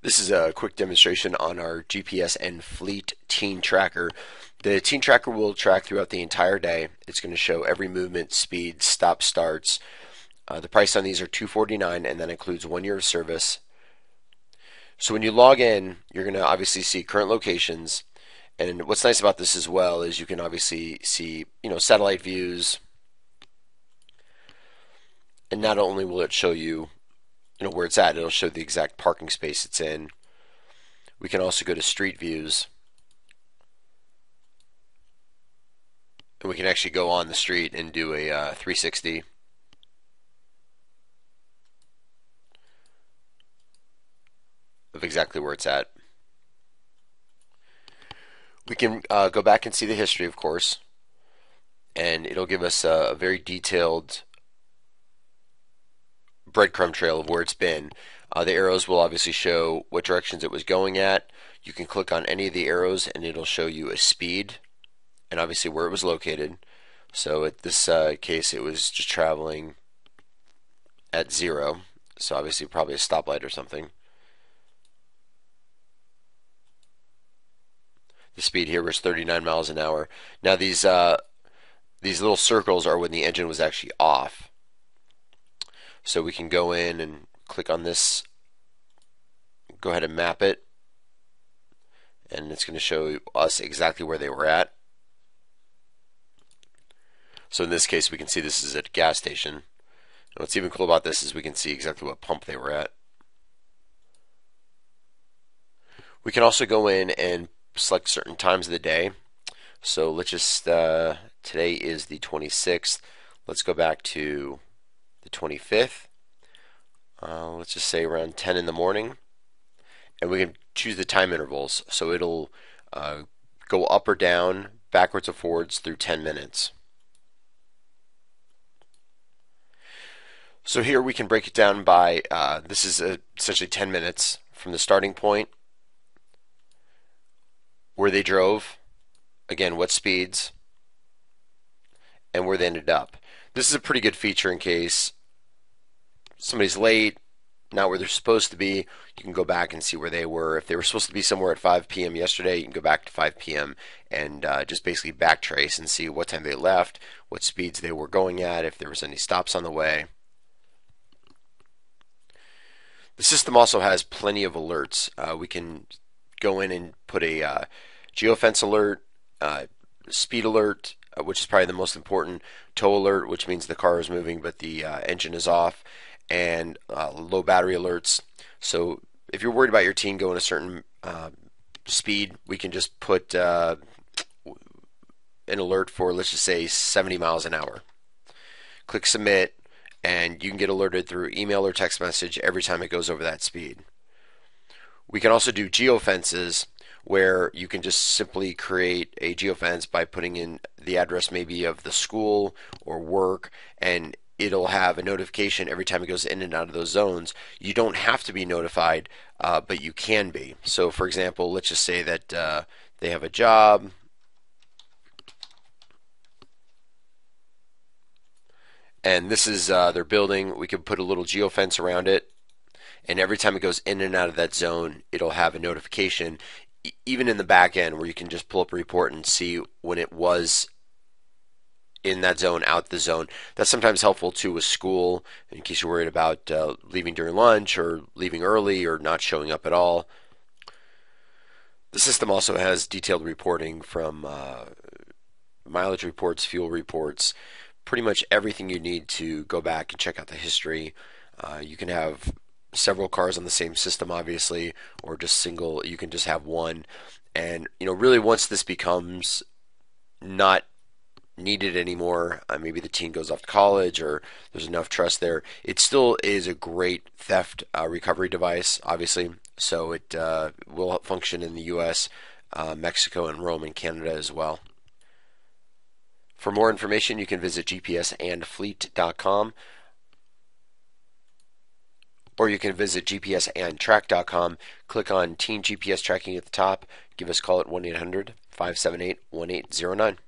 This is a quick demonstration on our GPS and Fleet Teen Tracker. The Teen Tracker will track throughout the entire day. It's going to show every movement, speed, stop, starts. The price on these are $249, and that includes 1 year of service. So when you log in, you're going to obviously see current locations. And what's nice about this as well is you can obviously see, satellite views. And not only will it show you, where it's at, it'll show the exact parking space it's in. We can also go to street views. And we can actually go on the street and do a 360. Of exactly where it's at. We can go back and see the history, of course, and it'll give us a very detailed breadcrumb trail of where it's been. The arrows will obviously show what directions it was going at. You can click on any of the arrows and it'll show you a speed and obviously where it was located. So at this case it was just traveling at 0, so obviously probably a stoplight or something. The speed here was 39 miles an hour. Now these little circles are when the engine was actually off. So we can go in and click on this, go ahead and map it, and it's going to show us exactly where they were at. So in this case we can see this is at a gas station. And what's even cool about this is we can see exactly what pump they were at. We can also go in and select certain times of the day. So let's just, today is the 26th. Let's go back to the 25th. Let's just say around 10 in the morning. And we can choose the time intervals. So it'll go up or down, backwards or forwards through 10 minutes. So here we can break it down by, this is essentially 10 minutes from the starting point, where they drove, again what speeds, and where they ended up. This is a pretty good feature in case somebody's late, not where they're supposed to be. You can go back and see where they were. If they were supposed to be somewhere at 5 p.m. yesterday, you can go back to 5 p.m. and just basically backtrace and see what time they left, what speeds they were going at, if there was any stops on the way. The system also has plenty of alerts. We can go in and put a geofence alert, speed alert, which is probably the most important, tow alert, which means the car is moving but the engine is off, and low battery alerts. So if you're worried about your teen going a certain speed, we can just put an alert for, let's just say, 70 miles an hour. Click submit, and you can get alerted through email or text message every time it goes over that speed. We can also do geofences, where you can just simply create a geofence by putting in the address maybe of the school or work, and it'll have a notification every time it goes in and out of those zones. You don't have to be notified, but you can be. So for example, let's just say that they have a job, and this is their building. We could put a little geofence around it, and every time it goes in and out of that zone, it'll have a notification, even in the back end, where you can just pull up a report and see when it was in that zone, out the zone. That's sometimes helpful too with school, in case you're worried about leaving during lunch or leaving early or not showing up at all. The system also has detailed reporting from mileage reports, fuel reports, pretty much everything you need to go back and check out the history. You can have several cars on the same system, obviously, or just single. You can just have one. And really, once this becomes not needed anymore, maybe the teen goes off to college or there's enough trust there, it still is a great theft recovery device, obviously. So it will function in the US, Mexico, and Rome, and Canada as well. For more information, you can visit gpsandfleet.com, or you can visit gpsandtrack.com. Click on Teen GPS Tracking at the top. Give us a call at 1-800-578-1809.